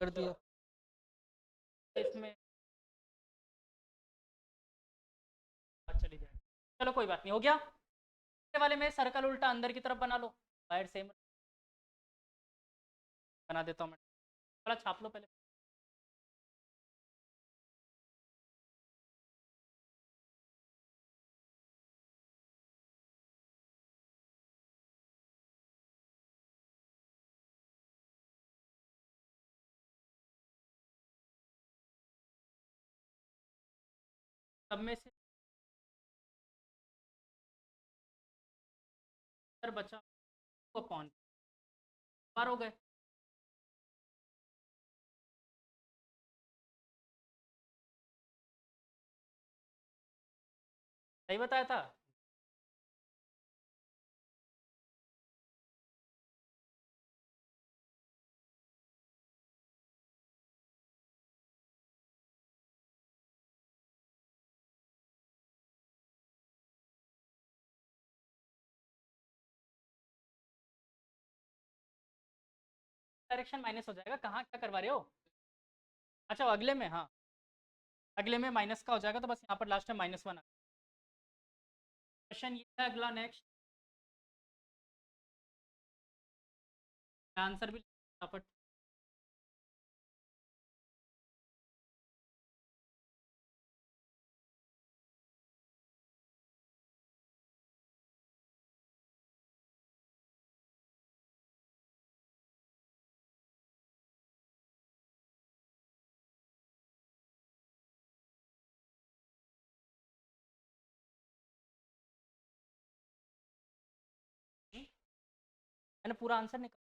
कर दिया इसमें बात चली जाएगी। चलो कोई बात नहीं, हो गया। ये वाले में सर्कल उल्टा अंदर की तरफ बना लो, बाहर सेम बना देता हूँ मैं। थोड़ा छाप लो पहले। सब में से अंदर बचा अपॉन बार हो गए। सही बताया था। डायरेक्शन माइनस हो जाएगा, कहाँ क्या करवा रहे हो? अच्छा अगले में, हाँ अगले में माइनस का हो जाएगा, तो बस यहाँ पर लास्ट में -1। क्वेश्चन ये है अगला, नेक्स्ट आंसर भी फटाफट। मैंने पूरा आंसर निकाल।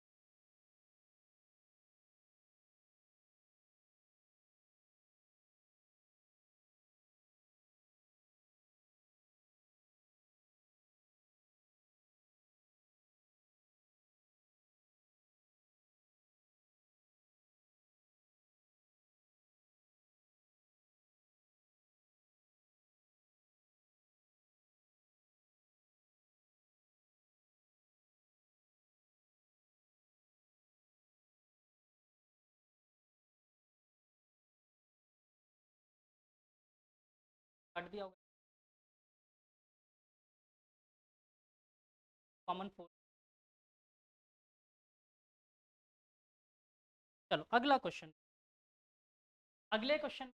काट दिया होगा। कॉमन 4। चलो अगला क्वेश्चन। अगले क्वेश्चन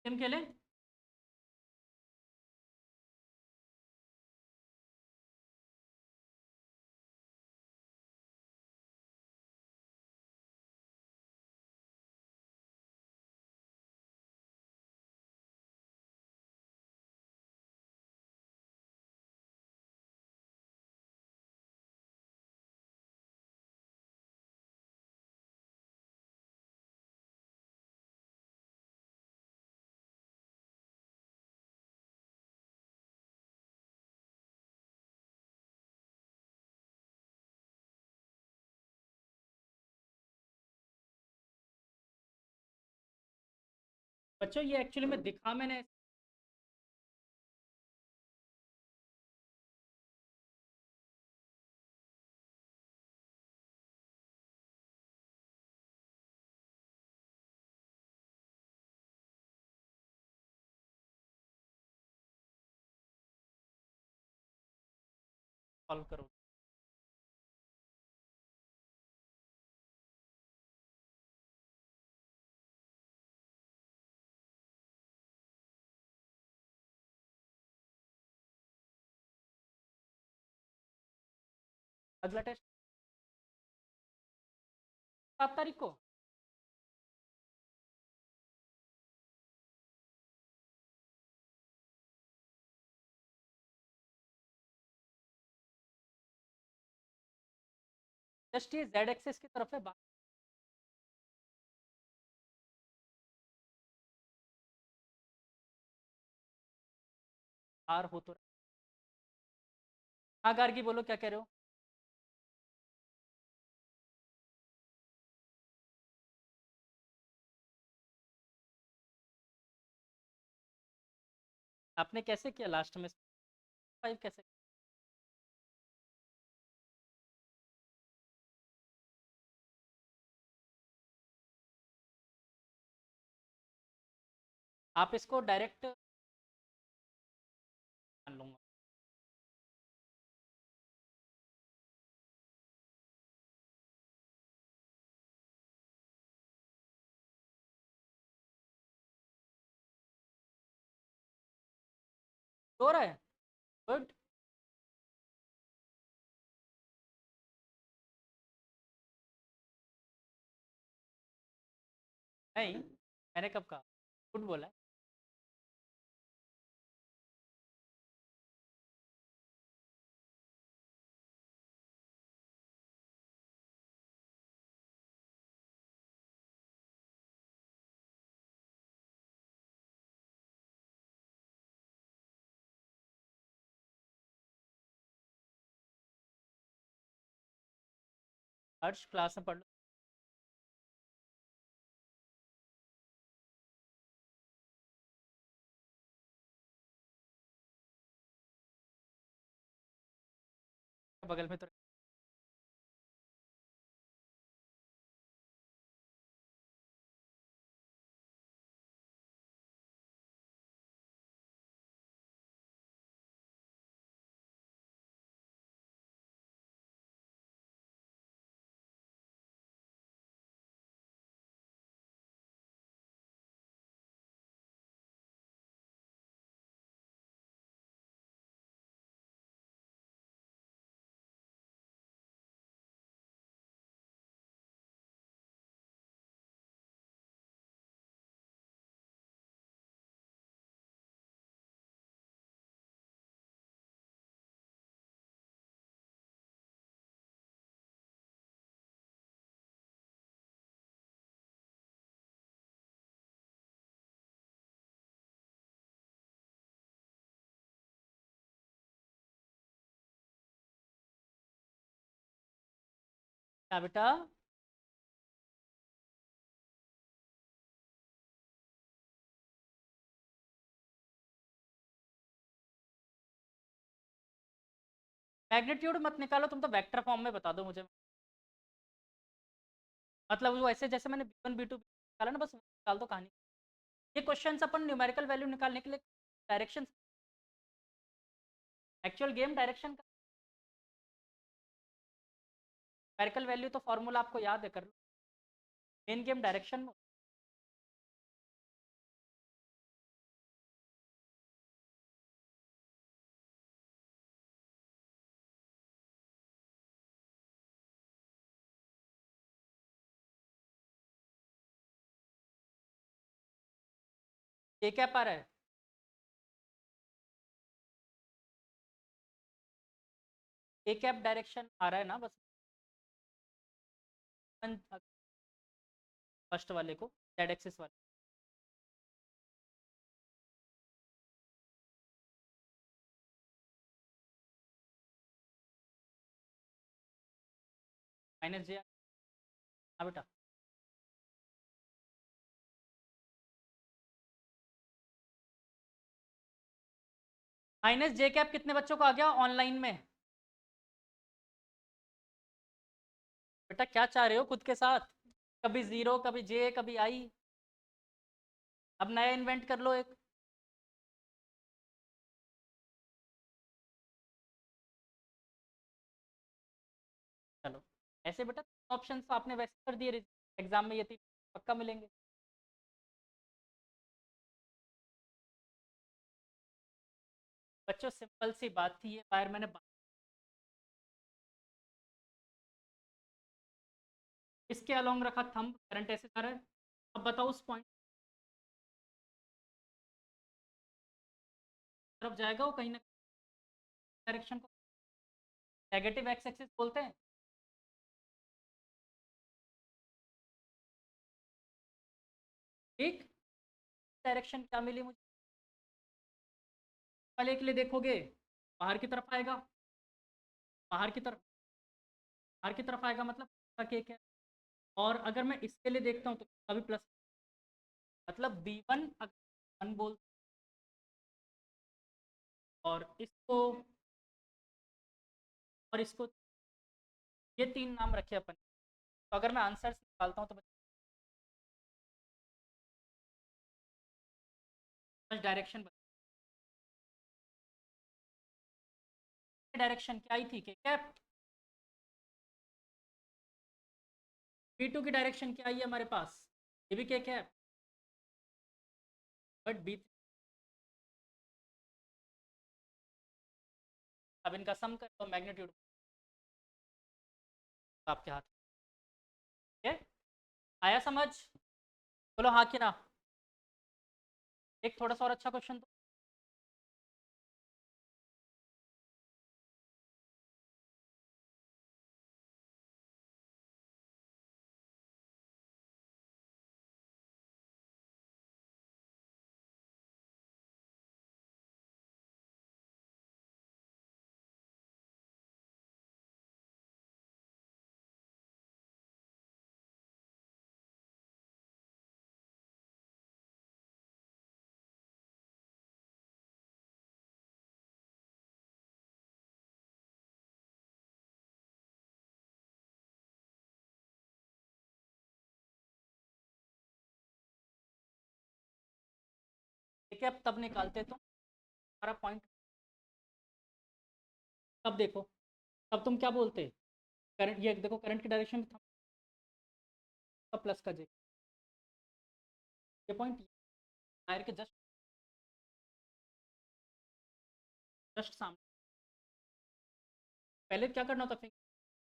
गेम खेलें। बच्चों ये एक्चुअली में दिखा मैंने सॉल्व करो। अगला टेस्ट 7 तारीख को। जस्ट ये जेड एक्सेस की तरफ है। बाहर हो तो हाँ गार्गी बोलो क्या कह रहे हो? आपने कैसे किया लास्ट में 5 कैसे? आप इसको डायरेक्ट मान लूँगा। हो रहा है। गुड। नहीं, मैंने कब कहा? गुड बोला है। हर्ष क्लास में पढ़ लो। बगल में तो क्या बेटा? मैग्नीट्यूड मत निकालो, तुम तो वेक्टर फॉर्म में बता दो मुझे। मतलब वो ऐसे जैसे मैंने B1 B2 निकाला ना, बस वो निकाल दो कहानी। ये क्वेश्चन अपन न्यूमेरिकल वैल्यू निकालने के लिए डायरेक्शन, एक्चुअल गेम डायरेक्शन का न्यूमेरिकल वैल्यू तो फॉर्मूला आपको याद है, कर लो। मेन गेम डायरेक्शन में। ये क्या पा रहा है? ए कैप डायरेक्शन आ रहा है ना बस। फर्स्ट वाले को, जेड एक्सिस वाले। माइनस जे। हाँ बेटा। माइनस जे कैप कितने बच्चों को आ गया ऑनलाइन में? बेटा क्या चाह रहे हो खुद के साथ? कभी जीरो, कभी जे, कभी आई। अब नया इन्वेंट कर लो एक। चलो, ऐसे बेटा ऑप्शन तो आपने वैसे कर दिए, एग्जाम में ये तीन पक्का मिलेंगे। बच्चों सिंपल सी बात थी, ये बार मैंने इसके अलोंग रखा थंब, करंट ऐसे जा रहा है। अब बताओ उस पॉइंट तरफ जाएगा वो कहीं ना, डायरेक्शन को नेगेटिव एक्स एक्सिस बोलते हैं। ठीक। डायरेक्शन क्या मिली मुझे? वाले के लिए देखोगे बाहर की तरफ आएगा, बाहर की तरफ, बाहर की तरफ आएगा मतलब का केक है। और अगर मैं इसके लिए देखता हूँ तो अभी प्लस, मतलब B1 अगर 1 बोल और इसको और इसको, ये तीन नाम रखे अपन। तो अगर मैं आंसर निकालता हूँ तो बस डायरेक्शन, डायरेक्शन क्या आई थी कि कैप, B2 की डायरेक्शन क्या आई है हमारे पास, ये भी क्या कैप, बट B, अब इनका सम कर तो मैग्नीट्यूड आपके हाथ। ठीक है, आया समझ? बोलो हाँ कि ना। एक थोड़ा सा और अच्छा क्वेश्चन तो, ठीक है अब तब निकालते तो हमारा पॉइंट, तब देखो, तब तुम क्या बोलते, करंट, ये देखो करंट की डायरेक्शन था प्लस का जे, ये पॉइंट वायर के जस्ट सामने, पहले क्या करना होता फिर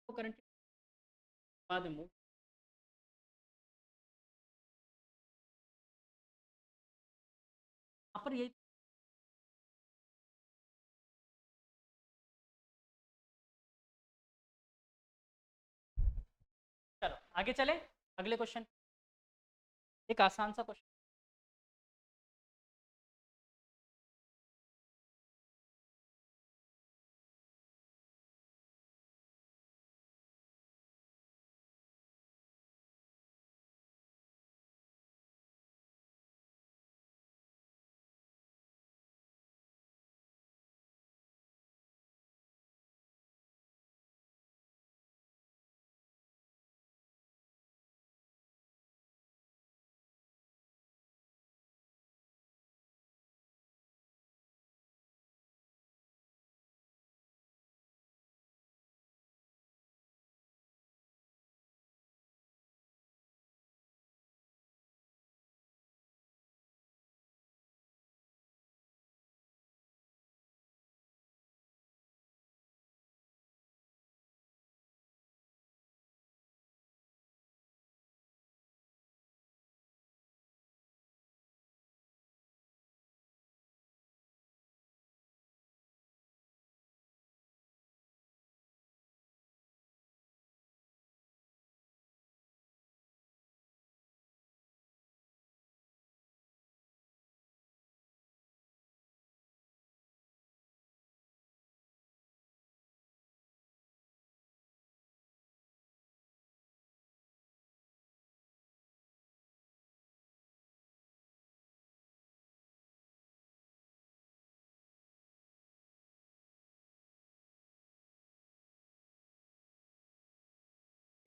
तो करंट बाद में मूव। यहाँ पर यही, चलो आगे चले अगले क्वेश्चन, एक आसान सा क्वेश्चन।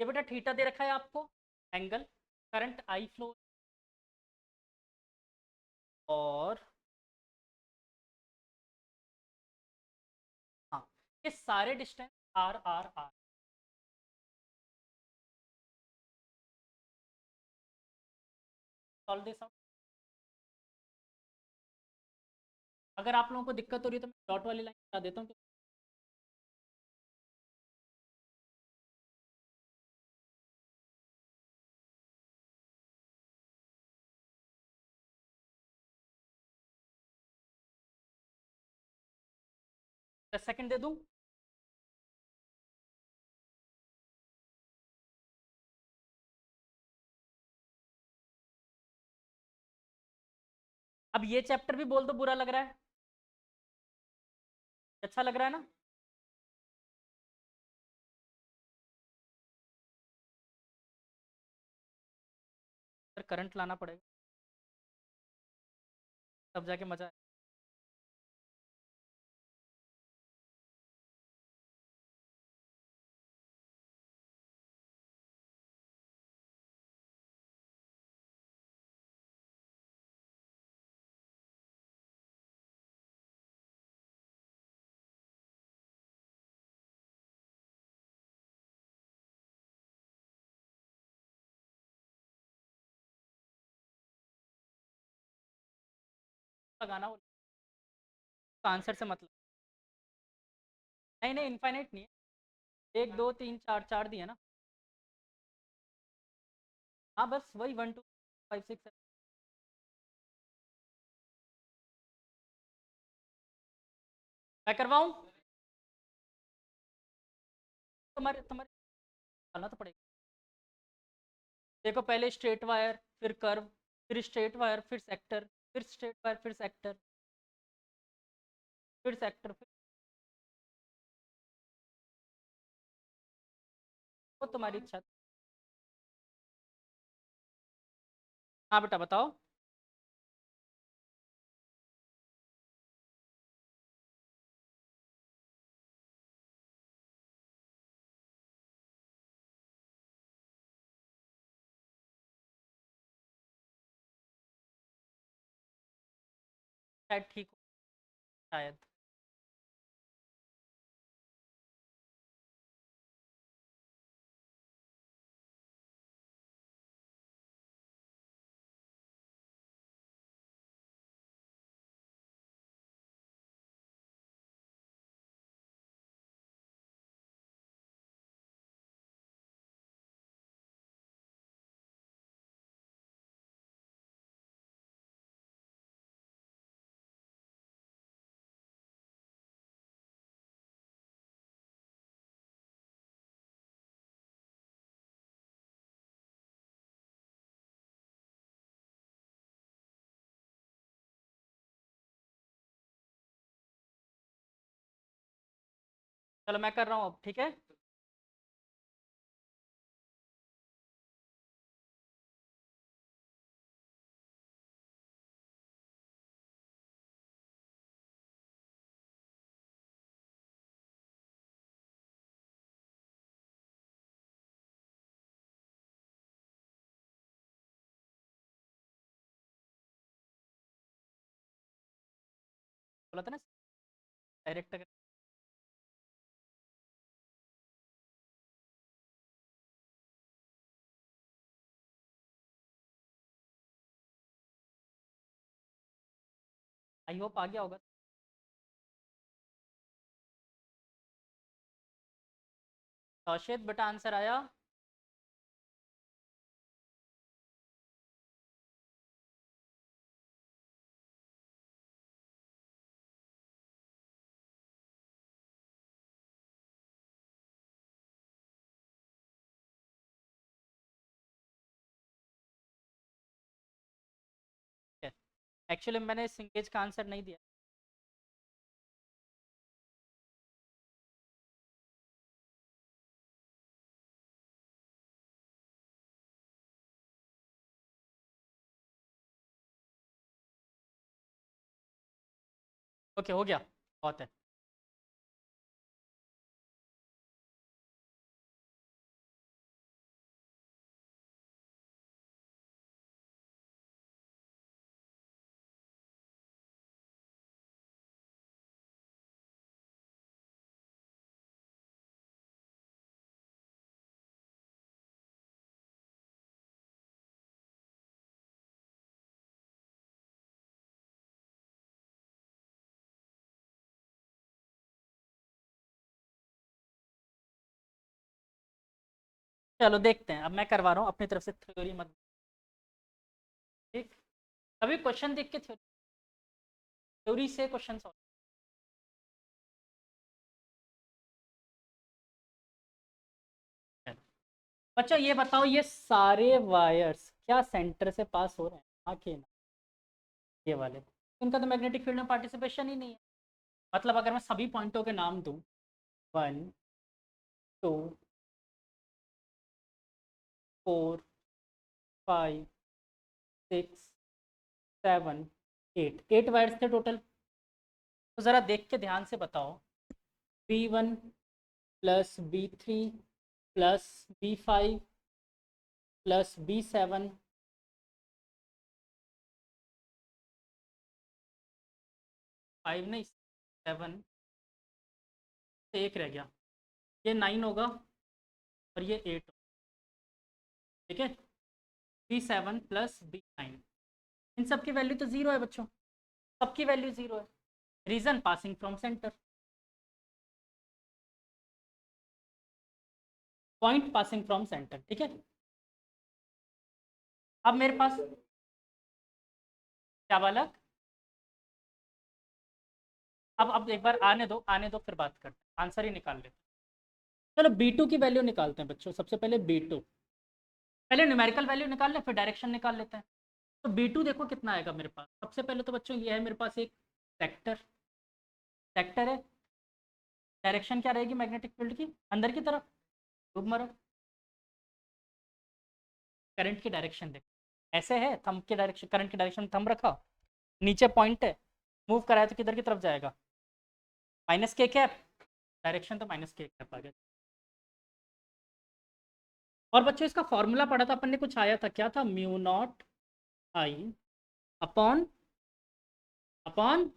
ये बेटा थीटा दे रखा है आपको, एंगल, करंट आई फ्लो, और हाँ, ये सारे distance R R R, solve this out. अगर आप लोगों को दिक्कत हो रही है तो मैं डॉट वाली लाइन बता देता हूँ। तो 10 सेकंड दे दूँ। अब ये चैप्टर भी बोल दो बुरा लग रहा है, अच्छा लग रहा है ना? फिर करंट लाना पड़ेगा तब जाके मजा लगाना, वो आंसर से मतलब नहीं, नहीं इनफाइनाइट नहीं है, 1 2 3 4 4 दिया ना। हाँ बस वही 1 2 5 6 7। मैं करवाऊँ? तुम्हारे तुम्हारे डालना तो पड़ेगा। देखो पहले स्ट्रेट वायर, फिर कर्व, फिर स्ट्रेट वायर, फिर सेक्टर, फिर स्ट्रेट वायर, फिर सेक्टर, फिर सेक्टर, फिर वो तुम्हारी इच्छा। हाँ बेटा बताओ। शायद ठीक हो, शायद। चलो मैं कर रहा हूँ अब, ठीक है। बोला था ना डायरेक्ट अगर। आई होप आ गया होगा। कौशिक बेटा आंसर आया। एक्चुअली मैंने सिंगेज का आंसर नहीं दिया। ओके हो गया, बहुत है। चलो देखते हैं, अब मैं करवा रहा हूँ अपनी तरफ से, थ्योरी मत। ठीक। अभी क्वेश्चन देख के थ्योरी, थ्योरी से क्वेश्चन सॉल्व। बच्चों ये बताओ, ये सारे वायर्स क्या सेंटर से पास हो रहे हैं? हाँ कि ना? ये वाले, इनका तो मैग्नेटिक फील्ड में पार्टिसिपेशन ही नहीं है। मतलब अगर मैं सभी पॉइंटों के नाम दूं, 1 2 4 5 6 7 8, 8 वायर्स थे टोटल। तो ज़रा देख के ध्यान से बताओ, B1 plus B3 plus B5 plus B7, 5 नहीं 7 से एक रह गया, ये 9 होगा और ये 8। ठीक है, B7 प्लस B9, इन सब की वैल्यू तो ज़ीरो है बच्चों। सबकी वैल्यू 0 है। Reason passing from centre, point passing from centre, ठीक है। अब मेरे पास क्या बालक, अब एक बार आने दो फिर बात करते हैं, आंसर ही निकाल लेते हैं। चलो B2 की वैल्यू निकालते हैं बच्चों, सबसे पहले B2, पहले न्यूमेरिकल वैल्यू निकाल लें फिर डायरेक्शन निकाल लेते हैं। तो B2 देखो कितना आएगा मेरे पास, सबसे पहले तो बच्चों ये है मेरे पास एक सेक्टर, सेक्टर है, डायरेक्शन क्या रहेगी मैग्नेटिक फील्ड की, अंदर की तरफ, खूब मारो। करंट की डायरेक्शन देखो ऐसे है, थंब की डायरेक्शन, करंट की डायरेक्शन में थंब रखा, नीचे पॉइंट है, मूव कराया तो किधर की तरफ जाएगा, माइनस के कैप, डायरेक्शन तो माइनस के कैप आ गया। और बच्चों इसका फॉर्मूला पढ़ा था अपन ने, कुछ आया था, क्या था, mu naught I upon upon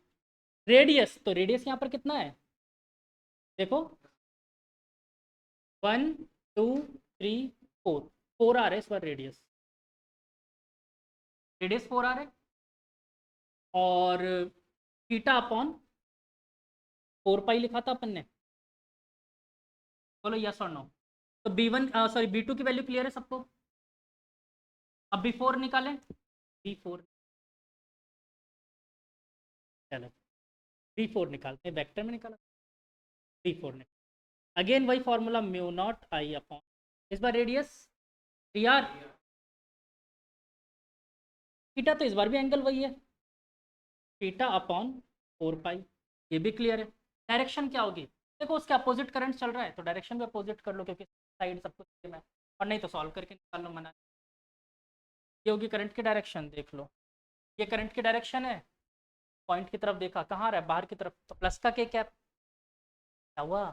radius. तो रेडियस यहाँ पर कितना है देखो, 1 2 3 4, 4 आ रहे इस बार रेडियस, रेडियस 4 आ रहे, और थीटा अपॉन 4 पाई लिखा था अपन ने, बोलो यस और नो। तो B1 सॉरी B2 की वैल्यू क्लियर है सबको। अब B4 निकालें, B4, चलो B4 निकालते हैं, वेक्टर में निकाला, B4 निकाल, अगेन वही formula mu naught I upon, इस बार रेडियस 3r, थीटा तो इस बार भी एंगल वही है, थीटा अपॉन 4 पाई, ये भी क्लियर है। डायरेक्शन क्या होगी, देखो उसके अपोजिट करंट चल रहा है तो डायरेक्शन भी अपोजिट कर लो, क्योंकि साइड सब कुछ सेम है, और नहीं तो सॉल्व करके निकाल लो, मना। ये होगी करंट की डायरेक्शन, देख लो ये करंट की डायरेक्शन है, पॉइंट की तरफ देखा, कहाँ रहा है, बाहर की तरफ, तो प्लस का के कैप, क्या हुआ,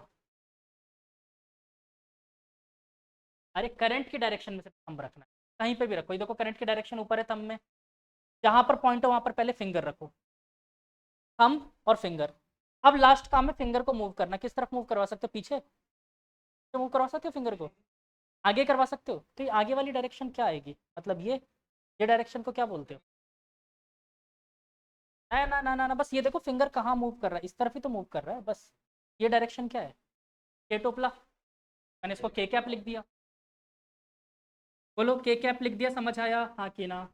अरे करंट की डायरेक्शन में से थंब रखना है, कहीं पे भी रखो, ये देखो करंट की डायरेक्शन ऊपर है थंब में, जहां पर पॉइंट है वहां पर पहले फिंगर रखो, थंब और फिंगर। अब लास्ट काम है फिंगर को मूव करना, किस तरफ मूव करवा सकते हो, पीछे मूव करवा सकते हो फिंगर को, आगे करवा सकते हो, तो ये आगे वाली डायरेक्शन क्या आएगी, मतलब ये डायरेक्शन को क्या बोलते हो, ना ना ना ना ना, बस ये देखो फिंगर कहाँ मूव कर रहा है, इस तरफ ही तो मूव कर रहा है, बस ये डायरेक्शन क्या है, के टोपला, मैंने इसको के कैप लिख दिया, बोलो के कैप लिख दिया, समझ आया हाँ कि ना।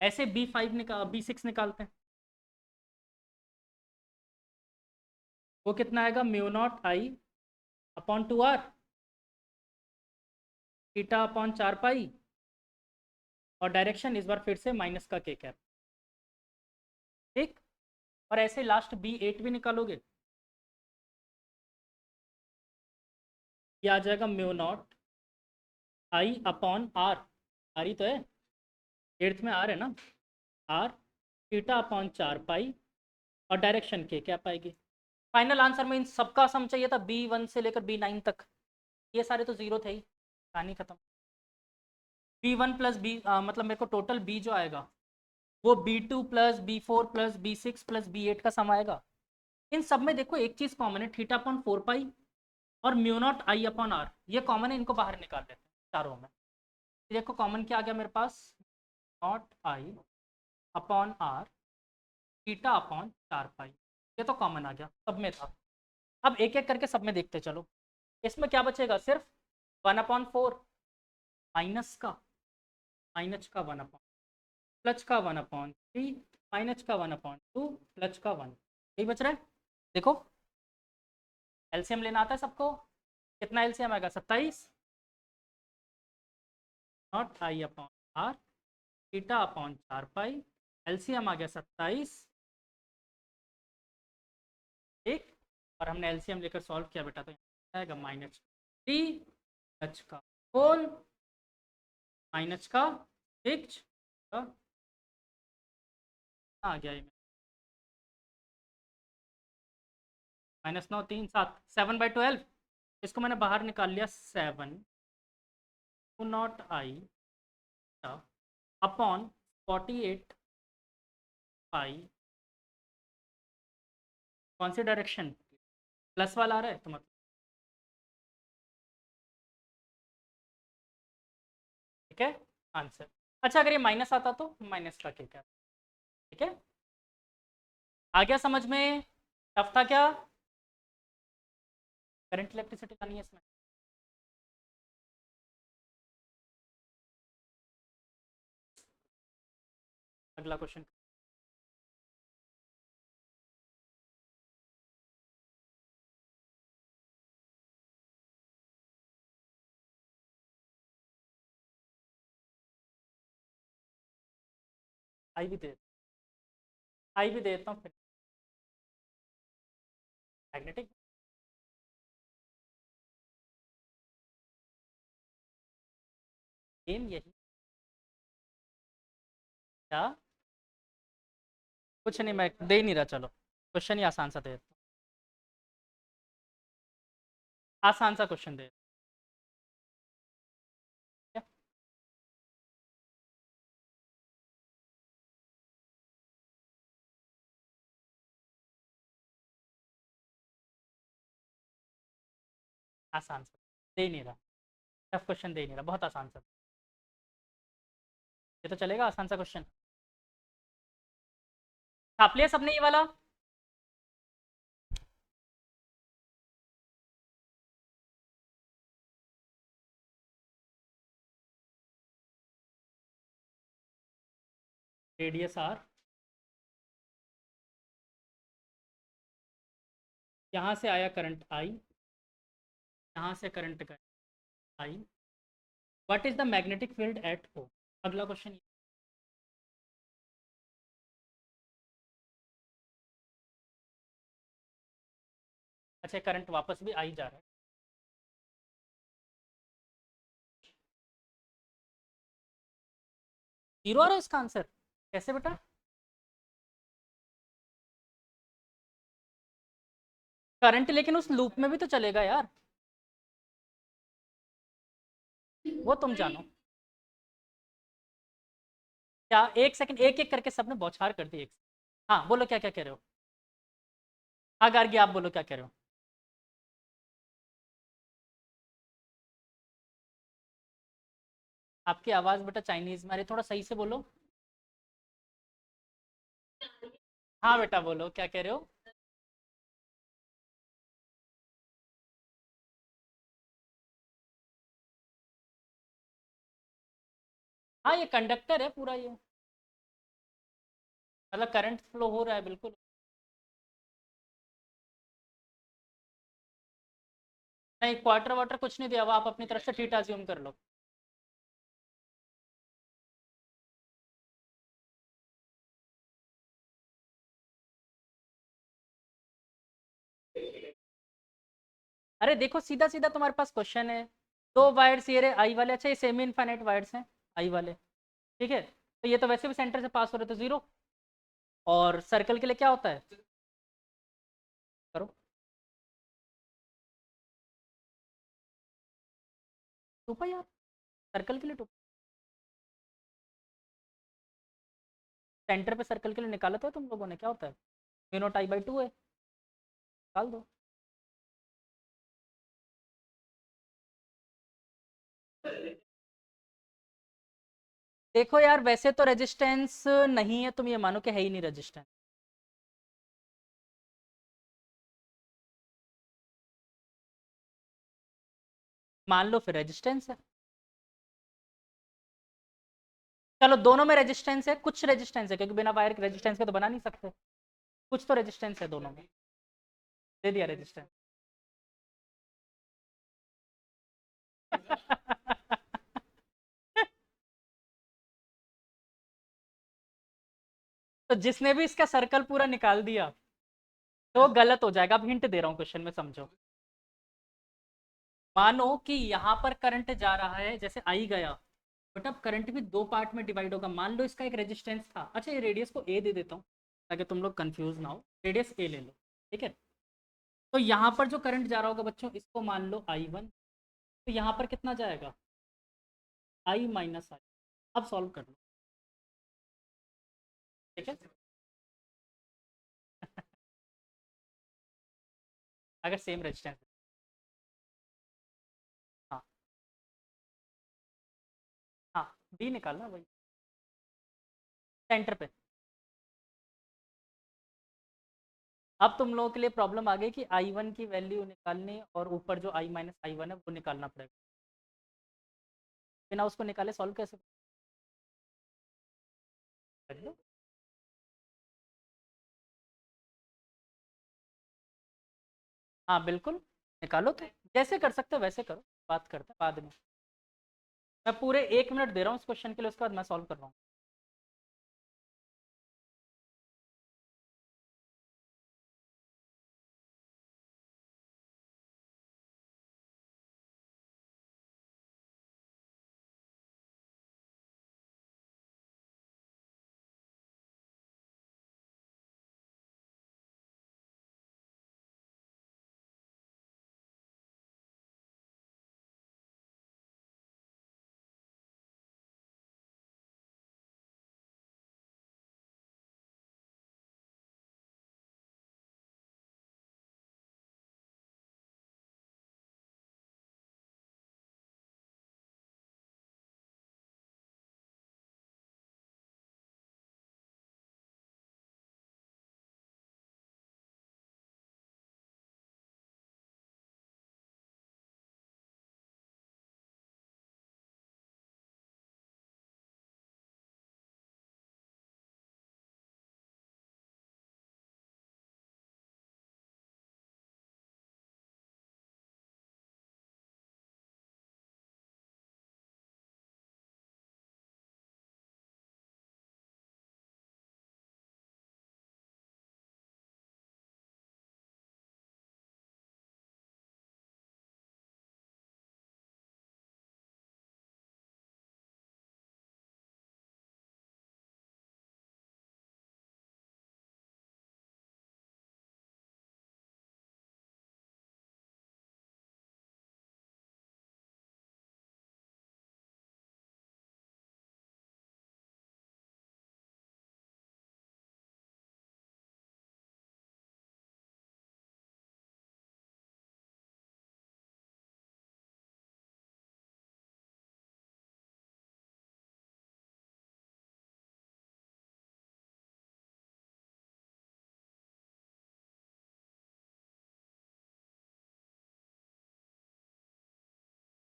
ऐसे B6 निकालते हैं, वो कितना आएगा, mu naught I upon 2r, theta upon 4 pi, और डायरेक्शन इस बार फिर से माइनस का के कैप, ठीक। और ऐसे लास्ट B8 भी निकालोगे, ये आ जाएगा mu naught I upon R ही तो है, एट्थ में आर है ना, आर थीटा अपॉन 4 पाई, और डायरेक्शन के क्या पाएगी। फाइनल आंसर में इन सबका सम चाहिए था, B1 से लेकर B9 तक, ये सारे तो जीरो थे ही, कहानी खत्म। B1 प्लस बी मतलब मेरे को टोटल B जो आएगा वो B2 plus B4 plus B6 plus B8 का सम आएगा। इन सब में देखो एक चीज़ कॉमन है, थीटा अपॉन 4 पाई और mu naught I upon R, ये कॉमन है, इनको बाहर निकाल लेते हैं चारों में। देखो कॉमन क्या आ गया मेरे पास, naught I upon R theta upon 4 pi, ये तो कॉमन आ गया, सब में था। अब एक एक करके सब में देखते चलो, इसमें क्या बचेगा, सिर्फ 1/4 माइनस का, माइनस का 1/, प्लस का 1/3, माइनस का 1/2, प्लस का 1, यही बच रहा है। देखो एलसीएम लेना आता है सबको, कितना एलसीएम आएगा, 27, naught I upon R theta upon 4 pi, LCM आ गया 27, ठीक। और हमने एलसीएम लेकर सॉल्व किया बेटा, तो आएगा -3 प्लस का होल माइनस का 6 आ गया, ये -9 3 7 7/12, इसको मैंने बाहर निकाल लिया, 7 नॉट आई अपॉन 48 पाई, कौन सी डायरेक्शन, प्लस वाला आ रहा है तो मतलब, ठीक है आंसर। अच्छा अगर ये माइनस आता तो माइनस का क्या, ठीक है। आ गया समझ में? टफ था क्या? करंट इलेक्ट्रिसिटी लानी है इसमें। अगला क्वेश्चन। आई भी दे आई भी देता हूँ फिर। मैग्नेटिक। गेम यही। क्या? कुछ नहीं, मैं दे ही नहीं रहा, चलो क्वेश्चन ही आसान सा दे देता हूँ। आसान सा क्वेश्चन दे। क्या? आसान सा दे ही नहीं रहा। टफ क्वेश्चन दे ही नहीं रहा, बहुत आसान सा। ये तो चलेगा, आसान सा क्वेश्चन। छाप लिया सबने ये वाला? रेडियस आर, यहाँ से आया करंट आई, यहाँ से करंट का I. What is the magnetic field at O? अगला क्वेश्चन। अच्छा, करंट वापस भी आई जा रहा है। जीरो आ रहा है इसका आंसर? कैसे बेटा? करंट लेकिन उस लूप में भी तो चलेगा यार। वो तुम जानो। क्या? एक सेकंड, एक एक करके सबने बौछार कर दी एक। हाँ बोलो, क्या क्या कह रहे हो? हाँ गार्गी, आप बोलो क्या कह रहे हो? आपकी आवाज बेटा चाइनीज में आ रही है, थोड़ा सही से बोलो। हाँ बेटा बोलो, क्या कह रहे हो? हाँ ये कंडक्टर है पूरा ये, मतलब करंट फ्लो हो रहा है बिल्कुल। नहीं, क्वार्टर वाटर कुछ नहीं दिया हुआ, आप अपनी तरफ से थीटा अज्यूम कर लो। अरे देखो, सीधा सीधा तुम्हारे पास क्वेश्चन है। दो वायर्स ये रहे आई वाले, अच्छा ये सेमी इनफाइनाइट वायर्स हैं आई वाले। ठीक है, तो ये तो वैसे भी सेंटर से पास हो रहे, तो जीरो। और सर्कल के लिए क्या होता है? करो। टू पाई यार, सर्कल के लिए टू। सेंटर पे सर्कल के लिए निकाला था तुम लोगों ने, क्या होता है? Mu naught I by two है, निकाल दो। देखो यार, वैसे तो रेजिस्टेंस नहीं है, तुम ये मानो कि है ही नहीं रेजिस्टेंस। मान लो फिर रेजिस्टेंस है। चलो दोनों में रेजिस्टेंस है, कुछ रेजिस्टेंस है, क्योंकि बिना वायर के रेजिस्टेंस के तो बना नहीं सकते। कुछ तो रेजिस्टेंस है दोनों में। दे दिया रेजिस्टेंस। तो जिसने भी इसका सर्कल पूरा निकाल दिया तो वो गलत हो जाएगा। अब हिंट दे रहा हूँ क्वेश्चन में, समझो। मानो कि यहाँ पर करंट जा रहा है, जैसे आई गया, बट अब करंट भी दो पार्ट में डिवाइड होगा। मान लो इसका एक रेजिस्टेंस था, अच्छा ये रेडियस को ए दे देता हूँ ताकि तुम लोग कंफ्यूज ना हो, रेडियस ए ले लो। ठीक है, तो यहाँ पर जो करंट जा रहा होगा बच्चों, इसको मान लो आई वन। तो यहाँ पर कितना जाएगा? आई माइनस आई। अब सॉल्व कर लो। ठीक है। अगर सेम रेजिस्टेंस। हाँ। हाँ, बी निकालना वही, सेंटर पे। अब तुम लोगों के लिए प्रॉब्लम आ गई कि I1 की वैल्यू निकालनी और ऊपर जो I माइनस I1 है वो निकालना पड़ेगा। बिना उसको निकाले सॉल्व कैसे करेंगे? हाँ बिल्कुल, निकालो तो जैसे कर सकते हो वैसे करो, बात करते हैं बाद में। मैं पूरे 1 मिनट दे रहा हूँ इस क्वेश्चन के लिए, उसके बाद मैं सॉल्व कर रहा हूँ।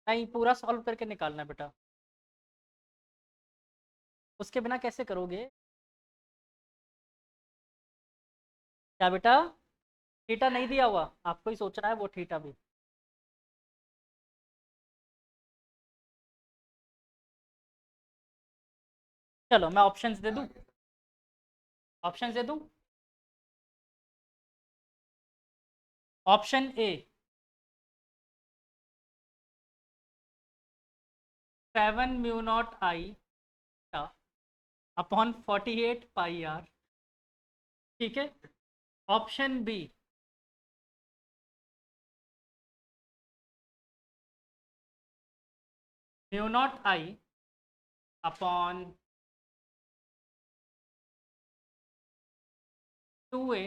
नहीं, पूरा सॉल्व करके निकालना है बेटा, उसके बिना कैसे करोगे? क्या बेटा? थीटा नहीं दिया हुआ आपको, ही सोचना है वो थीटा भी। चलो मैं ऑप्शंस दे दूं, ऑप्शंस दे दूं। Option A 7 mu naught I upon 48 pi R। ठीक है। ऑप्शन बी 0 अपॉन 2A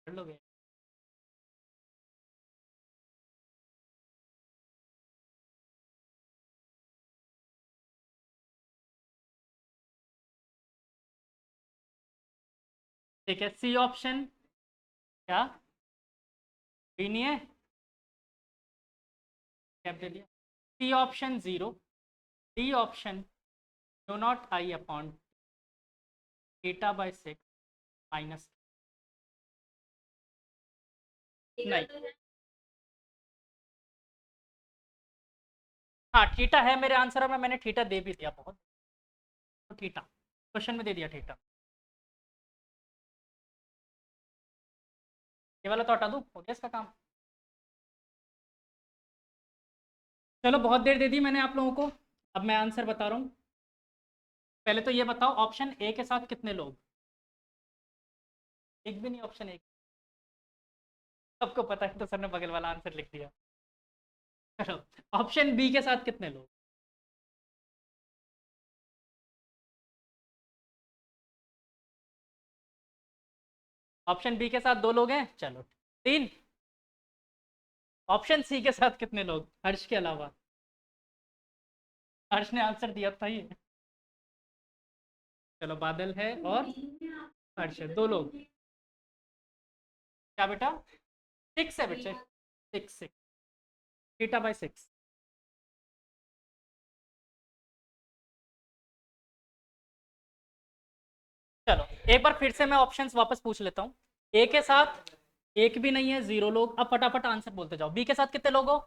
कर लोगे। ठीक है, सी ऑप्शन क्या? बी नहीं है, क्या दे दिया? C option 0, D option mu naught I upon θ/6 minus. नहीं, हाँ थीटा है मेरे आंसर में, मैंने थीटा दे भी दिया बहुत, तो थीटा क्वेश्चन में दे दिया थीटा। ये वाला तो हटा दूँ, हो गया इसका काम। चलो बहुत देर दे दी मैंने आप लोगों को, अब मैं आंसर बता रहा हूँ। पहले तो ये बताओ ऑप्शन ए के साथ कितने लोग? एक भी नहीं ऑप्शन ए। सबको पता है तो सर ने बगल वाला आंसर लिख दिया। चलो, ऑप्शन बी के साथ कितने लोग? ऑप्शन बी के साथ 2 लोग हैं, चलो 3। ऑप्शन सी के साथ कितने लोग हर्ष के अलावा? हर्ष ने आंसर दिया था ये। चलो बादल है और हर्ष है, दो लोग। क्या बेटा? 6 है बेटे, 6 6 थीटा बाई 6। चलो एक बार फिर से मैं ऑप्शंस वापस पूछ लेता हूँ। ए के साथ एक भी नहीं है, 0 लोग। अब फटाफट आंसर बोलते जाओ। बी के साथ कितने लोग हो?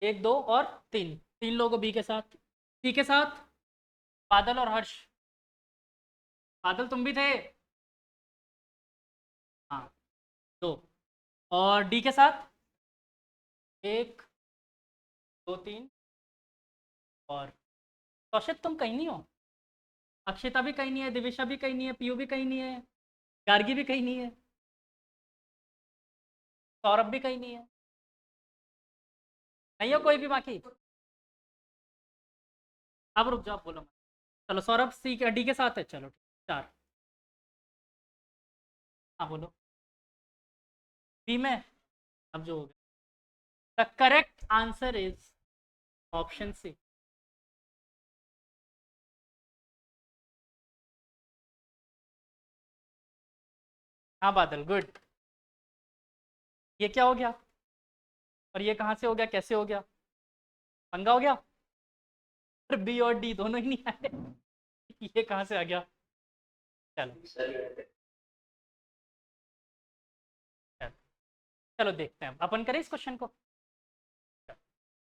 1 2 और 3, 3 लोग हो बी के साथ। सी के साथ बादल और हर्ष। बादल तुम भी थे? हाँ, 2। और डी के साथ 1 2 3। और कौशिक तुम कहीं नहीं हो, अक्षिता भी कहीं नहीं है, दिविशा भी कहीं नहीं है, पीयू भी कहीं नहीं है, गार्गी भी कहीं नहीं है, सौरभ भी कहीं नहीं है। नहीं हो कोई भी बाकी? अब रुक जाओ, बोलो मत। चलो सौरभ सी के डी के साथ है, चलो 4। हाँ बोलो। बी में अब जो हो गया, the correct answer is option C. हाँ बादल, गुड। ये क्या हो गया? और ये कहाँ से हो गया, कैसे हो गया? पंगा हो गया? बी और डी दोनों ही नहीं आए। ये कहाँ से आ गया? चलो चलो, चलो देखते हैं, अपन करें इस क्वेश्चन को।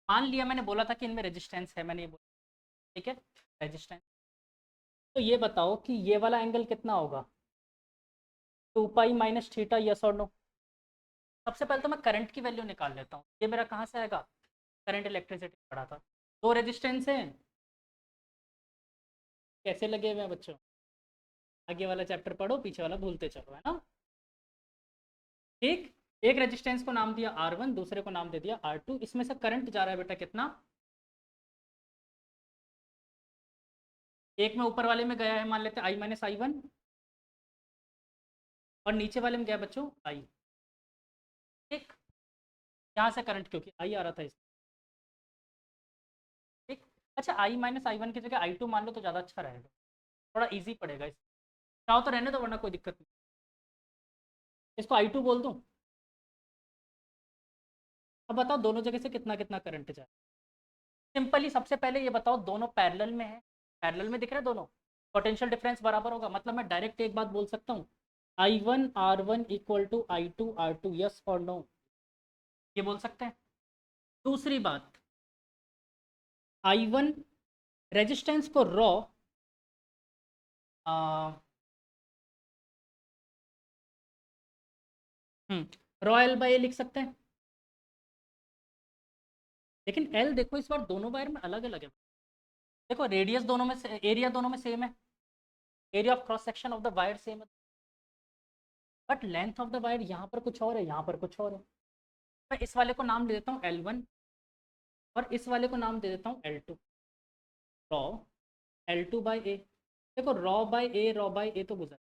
मान लिया मैंने बोला था कि इनमें रेजिस्टेंस है, मैंने ये बोला, ठीक है, रेजिस्टेंस। तो ये बताओ कि ये वाला एंगल कितना होगा? 2 पाई माइनस थीटा, यस और नो? सबसे पहले तो मैं करंट की वैल्यू निकाल लेता हूँ। ये मेरा कहाँ से आएगा? करंट इलेक्ट्रिसिटी पढ़ा था। दो रेजिस्टेंस हैं। कैसे लगे हुए हैं बच्चों? आगे वाला चैप्टर पढ़ो, पीछे वाला भूलते चलो, है ना? ठीक। एक रेजिस्टेंस को नाम दिया R1, दूसरे को नाम दे दिया R2। इसमें से करंट जा रहा है बेटा कितना? एक में ऊपर वाले में गया है, मान लेते हैं I-I1, और नीचे वाले में गया बच्चों I। ठीक। यहाँ से करंट क्योंकि I आ रहा था इसमें। ठीक। अच्छा, I-I1 की जगह I2 मान लो तो ज़्यादा अच्छा रहेगा, थोड़ा इजी पड़ेगा। इस चाहो तो रहने दो, वरना कोई दिक्कत नहीं। इसको I2 बोल दूँ? अब बताओ दोनों जगह से कितना कितना करंट जाए। सिंपली सबसे पहले ये बताओ, दोनों पैरेलल में है? पैरेलल में दिख रहे हैं दोनों, पोटेंशियल डिफरेंस बराबर होगा। मतलब मैं डायरेक्ट एक बात बोल सकता हूँ, I1 R1 equal to I2 R2, yes और नो? ये बोल सकते हैं। दूसरी बात, I1 रेजिस्टेंस को rho rho L by A लिख सकते हैं। लेकिन एल देखो इस बार दोनों वायर में अलग अलग है। देखो रेडियस दोनों में से, एरिया दोनों में सेम है, area of cross section of the wire same है, but length of the wire यहाँ पर कुछ और है, यहाँ पर कुछ और है। मैं इस वाले को नाम दे देता हूँ L1, और इस वाले को नाम दे देता हूँ L2। रॉ L2 बाई ए। देखो रॉ बाई ए तो गुजर।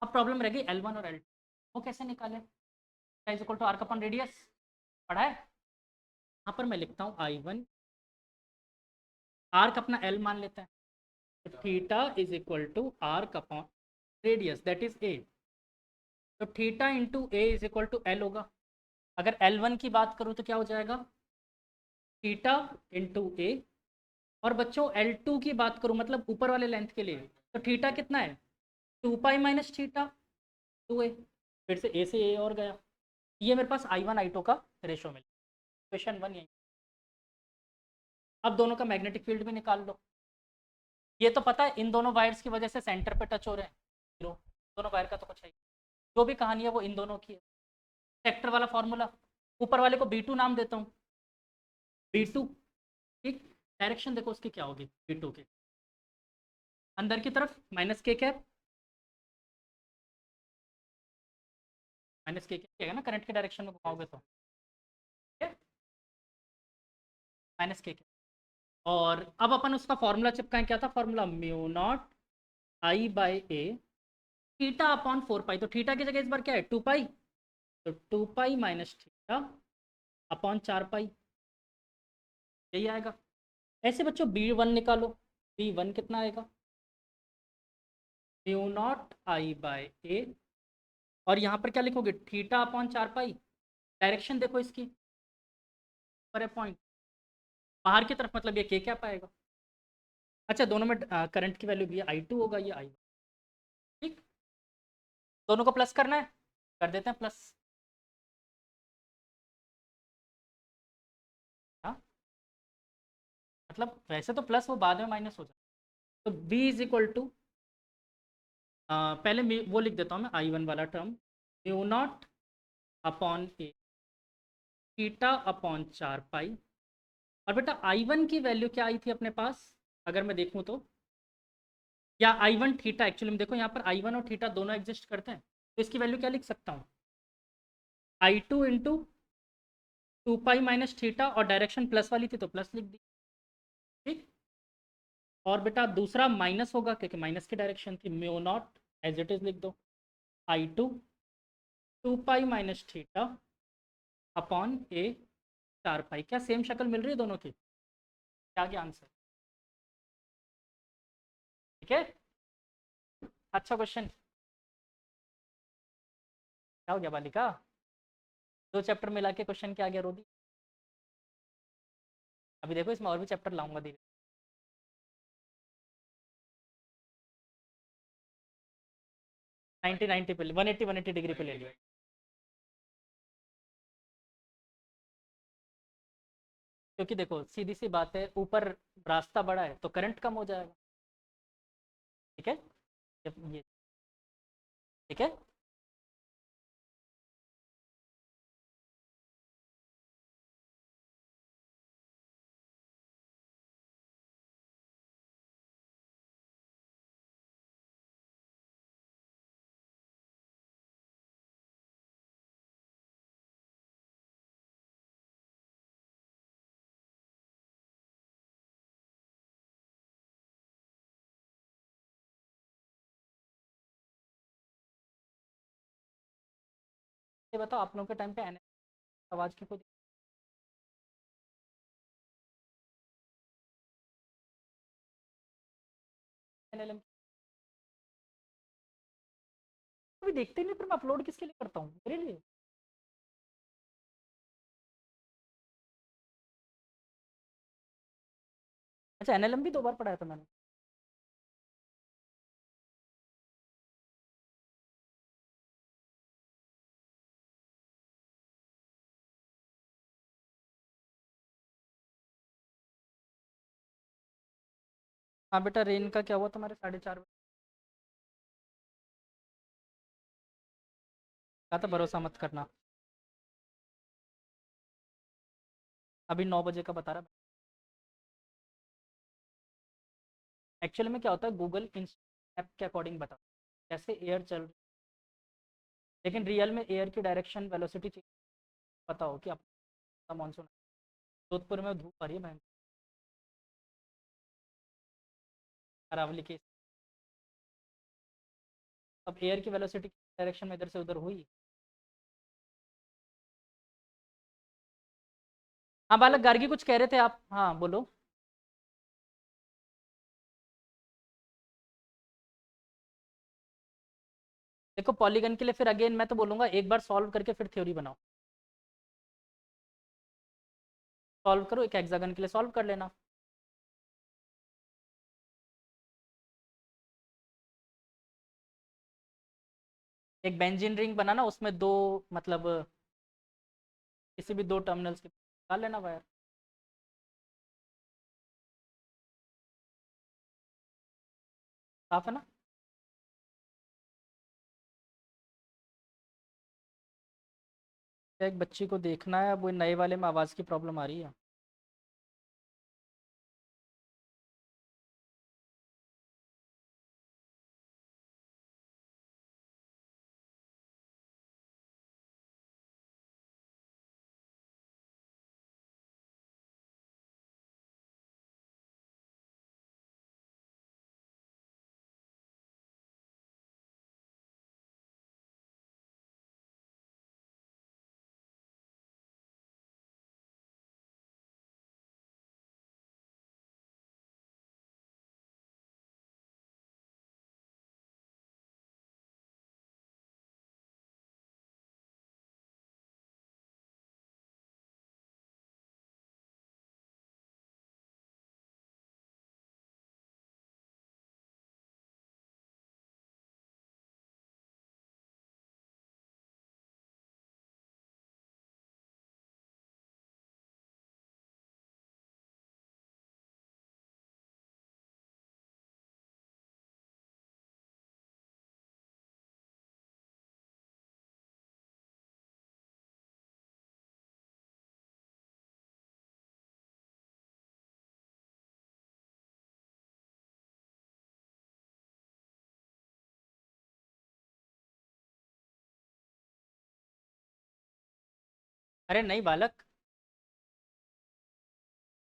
अब प्रॉब्लम रह गई L1 और L2, वो कैसे निकाले? Is equal to R upon radius, पढ़ा है? यहाँ पर मैं लिखता हूँ I1, आर्क अपना L मान लेते हैं, तो theta is equal to arc upon radius, that is A. तो theta into A is equal to L होगा। अगर L1 की बात करूँ तो क्या हो जाएगा? थीटा इंटू ए। और बच्चों L2 की बात करूँ, मतलब ऊपर वाले लेंथ के लिए, तो थीटा कितना है? 2 पाई माइनस थीटा 2a। फिर से ए से ए और गया। ये मेरे पास I1 I2 का रेशो मिला। क्वेश्चन 1 यही। अब दोनों का मैग्नेटिक फील्ड भी निकाल लो। ये तो पता है इन दोनों वायर्स की वजह से सेंटर पे टच हो रहे हैं, जीरो। दोनों वायर का तो कुछ है ही। जो भी कहानी है वो इन दोनों की है। सेक्टर वाला फॉर्मूला, ऊपर वाले को B2 नाम देता हूँ, B2। ठीक। डायरेक्शन देखो उसकी क्या होगी, B2 की अंदर की तरफ माइनस के कैप, माइनस के कैप है ना, करंट के डायरेक्शन में घुमाओगे तो माइनस के कैप। और अब अपन उसका फॉर्मूला चिपकाएं, क्या था formula? Mu naught I by A theta upon 4 पाई। तो थीटा की जगह इस बार क्या है? 2 पाई। तो 2 पाई माइनस थीटा अपॉन 4 पाई। यही आएगा। ऐसे बच्चों B1 निकालो। B1 कितना आएगा? म्यू नॉट आई बाय ए। और यहाँ पर क्या लिखोगे? थीटा अपॉन 4 पाई। डायरेक्शन देखो इसकी, पर है पॉइंट बाहर की तरफ, मतलब ये के क्या पाएगा। अच्छा, दोनों में करंट की वैल्यू भी है, I2 होगा, ये I1। ठीक, दोनों को प्लस करना है, कर देते हैं प्लस। हाँ, मतलब वैसे तो प्लस वो बाद में माइनस हो जाए। तो B इज इक्वल टू, पहले वो लिख देता हूँ मैं, I1 वाला टर्म, म्यू नॉट अपॉन ए थीटा अपॉन 4 पाई। और बेटा I1 की वैल्यू क्या आई थी अपने पास, अगर मैं देखूँ तो, या I1 थीटा, एक्चुअली में देखो यहाँ पर I1 और थीटा दोनों एग्जिस्ट करते हैं, तो इसकी वैल्यू क्या लिख सकता हूँ? I2 into 2 pi minus theta, और डायरेक्शन प्लस वाली थी तो प्लस लिख दी। ठीक, और बेटा दूसरा माइनस होगा क्योंकि माइनस की डायरेक्शन थी, mu naught as it is लिख दो, I2 2 pi minus theta upon A 4 pi. क्या सेम शक्ल मिल रही है दोनों की? क्या क्या आंसर? ठीक है, अच्छा क्वेश्चन। क्या हो गया बालिका? 2 चैप्टर मिला के क्वेश्चन क्या आ गया रोदी? अभी देखो इसमें और भी चैप्टर लाऊंगा धीरे। 90 90 पे 180 पे ले लिया। क्योंकि देखो सीधी सी बात है, ऊपर रास्ता बड़ा है तो करंट कम हो जाएगा। ठीक है, जब ये, ठीक है। ये बताओ आप लोगों के टाइम पे आवाज की कोई NLM कभी देखते नहीं, फिर मैं अपलोड किसके लिए करता हूँ, मेरे लिए। अच्छा, NLM भी 2 बार पढ़ाया था मैंने। हाँ बेटा, रेन का क्या हुआ तुम्हारे 4:30 बजे? कहा था भरोसा मत करना। अभी 9 बजे का बता रहा। एक्चुअली में क्या होता है, गूगल इन ऐप के अकॉर्डिंग बता, जैसे एयर चल रही, लेकिन रियल में एयर की डायरेक्शन वेलोसिटी पता हो कि आपका मानसून। जोधपुर में धूप आ रही है भयंकर, अरावली के। अब एयर की वेलोसिटी डायरेक्शन में इधर से उधर हुई। हाँ बालक गार्गी कुछ कह रहे थे आप, हाँ बोलो। देखो पॉलीगन के लिए फिर अगेन मैं तो बोलूंगा एक बार सॉल्व करके फिर थ्योरी बनाओ। सॉल्व करो, एक हेक्सागन के लिए सॉल्व कर लेना। एक बेंजीन रिंग बनाना, उसमें दो, मतलब किसी भी 2 टर्मिनल्स के निकाल लेना वायर। साफ है ना? एक बच्ची को देखना है, वो नए वाले में आवाज़ की प्रॉब्लम आ रही है। अरे नहीं बालक,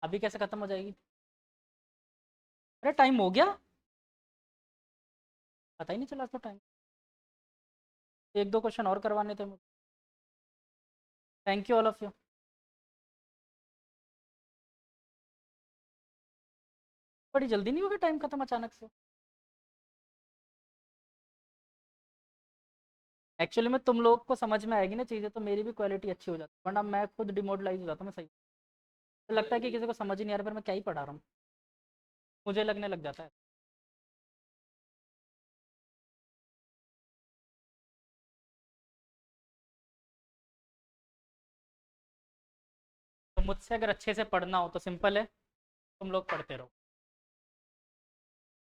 अभी कैसे ख़त्म हो जाएगी? अरे टाइम हो गया, पता ही नहीं चला तो टाइम। एक दो क्वेश्चन और करवाने थे मुझे। Thank you all of you. बड़ी जल्दी नहीं हो गया टाइम ख़त्म अचानक से? एक्चुअली में तुम लोग को समझ में आएगी ना चीज़ें, तो मेरी भी क्वालिटी अच्छी हो जाती है, वरना मैं खुद डिमोरलाइज हो जाता हूँ मैं सही। तो लगता है कि किसी को समझ ही नहीं आ रहा, फिर मैं क्या ही पढ़ा रहा हूँ, मुझे लगने लग जाता है। तो मुझसे अगर अच्छे से पढ़ना हो तो सिंपल है, तुम लोग पढ़ते रहो।